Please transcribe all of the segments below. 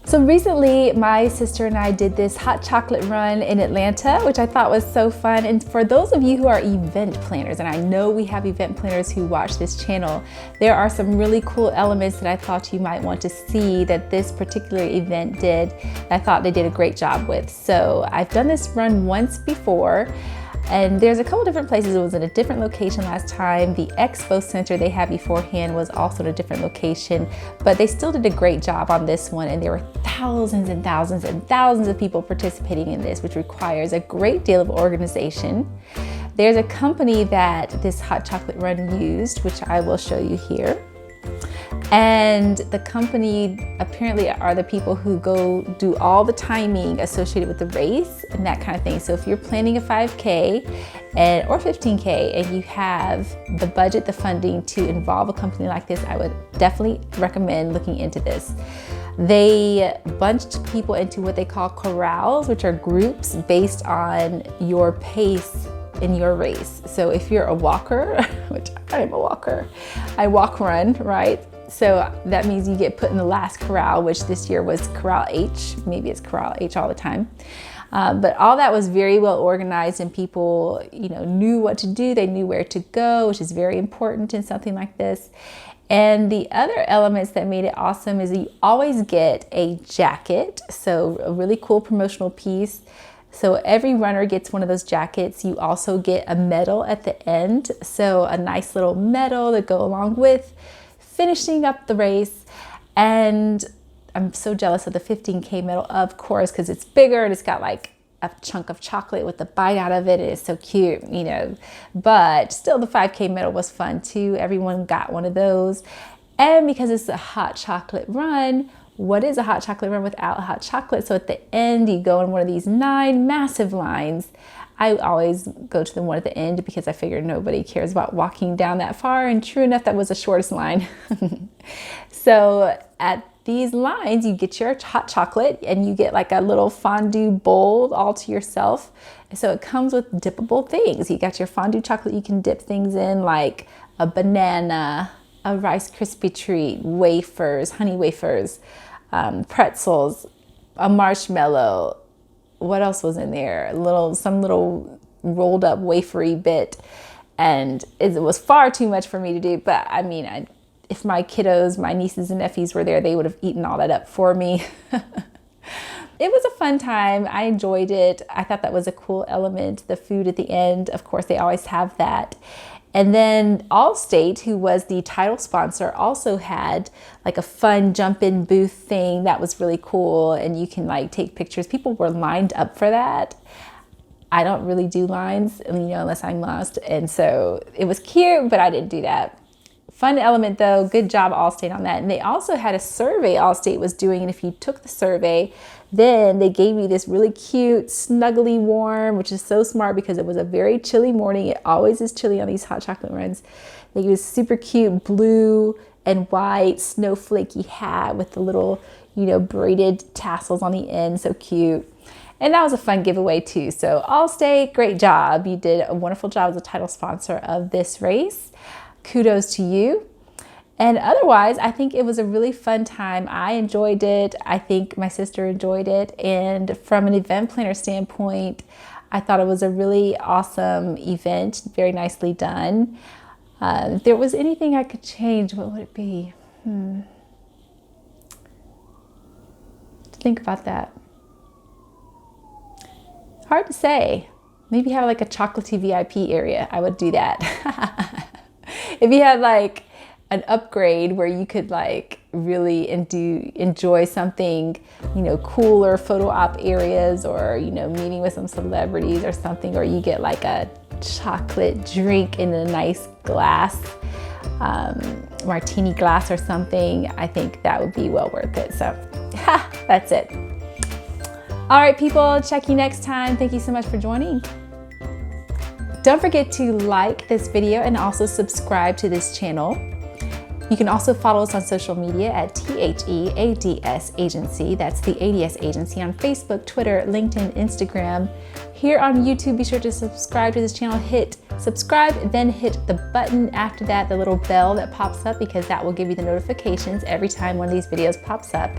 So recently, my sister and I did this hot chocolate run in Atlanta, which I thought was so fun. And for those of you who are event planners, and I know we have event planners who watch this channel, there are some really cool elements that I thought you might want to see that this particular event did. I thought they did a great job with. So I've done this run once before. And there's a couple different places. It was in a different location last time. The expo center they had beforehand was also in a different location, but they still did a great job on this one. And there were thousands and thousands and thousands of people participating in this, which requires a great deal of organization. There's a company that this hot chocolate run used, which I will show you here. And the company apparently are the people who go do all the timing associated with the race and that kind of thing. So if you're planning a 5K or 15K and you have the budget, the funding to involve a company like this, I would definitely recommend looking into this. They bunched people into what they call corrals, which are groups based on your pace in your race. So if you're a walker, which I am a walker, I walk run, right? So that means you get put in the last corral, which this year was Corral H. Maybe it's Corral H all the time. But all that was very well organized and people, knew what to do. They knew where to go, which is very important in something like this. And the other elements that made it awesome is that you always get a jacket. So a really cool promotional piece. So every runner gets one of those jackets. You also get a medal at the end. So a nice little medal to go along with finishing up the race. And I'm so jealous of the 15K medal, of course, because it's bigger and it's got like a chunk of chocolate with a bite out of it. It's so cute, but still the 5K medal was fun too. Everyone got one of those. And because it's a hot chocolate run, what is a hot chocolate run without hot chocolate? So at the end, you go in one of these 9 massive lines. I always go to the one at the end because I figure nobody cares about walking down that far. And true enough, that was the shortest line. So at these lines, you get your hot chocolate and you get like a little fondue bowl all to yourself. So it comes with dippable things. You got your fondue chocolate you can dip things in, like a banana, a Rice Krispie treat, wafers, honey wafers, pretzels, a marshmallow. What else was in there? Some little rolled up wafery bit. And it was far too much for me to do. But I mean, if my kiddos, my nieces and nephews were there, they would have eaten all that up for me. It was a fun time. I enjoyed it. I thought that was a cool element. The food at the end, of course, they always have that. And then Allstate, who was the title sponsor, also had like a fun jump-in booth thing that was really cool. And you can like take pictures. People were lined up for that. I don't really do lines, unless I'm lost. And so it was cute, but I didn't do that. Fun element though. Good job Allstate on that. And they also had a survey Allstate was doing. And if you took the survey, then they gave you this really cute, snuggly warm, which is so smart because it was a very chilly morning. It always is chilly on these hot chocolate runs. They gave this super cute blue and white snowflakey hat with the little, braided tassels on the end. So cute. And that was a fun giveaway too. So Allstate, great job. You did a wonderful job as a title sponsor of this race. Kudos to you. And otherwise, I think it was a really fun time. I enjoyed it. I think my sister enjoyed it. And from an event planner standpoint, I thought it was a really awesome event, very nicely done. If there was anything I could change, what would it be? Think about that. Hard to say. Maybe have like a chocolatey VIP area. I would do that. If you had like an upgrade where you could like really enjoy something, cooler photo op areas, or, meeting with some celebrities or something, or you get like a chocolate drink in a nice glass, martini glass or something, I think that would be well worth it. So that's it. All right, people, check you next time. Thank you so much for joining. Don't forget to like this video and also subscribe to this channel. You can also follow us on social media at THEADS Agency. That's the ADS Agency on Facebook, Twitter, LinkedIn, Instagram. Here on YouTube, be sure to subscribe to this channel. Hit subscribe, then hit the button after that, the little bell that pops up, because that will give you the notifications every time one of these videos pops up.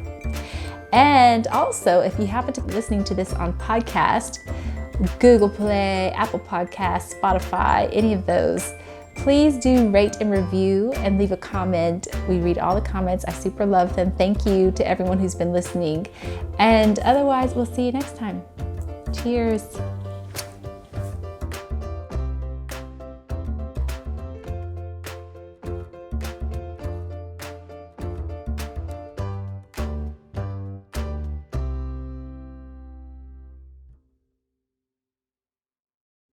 And also, if you happen to be listening to this on podcast, Google Play, Apple Podcasts, Spotify, any of those, please do rate and review and leave a comment. We read all the comments. I super love them. Thank you to everyone who's been listening. And otherwise, we'll see you next time. Cheers.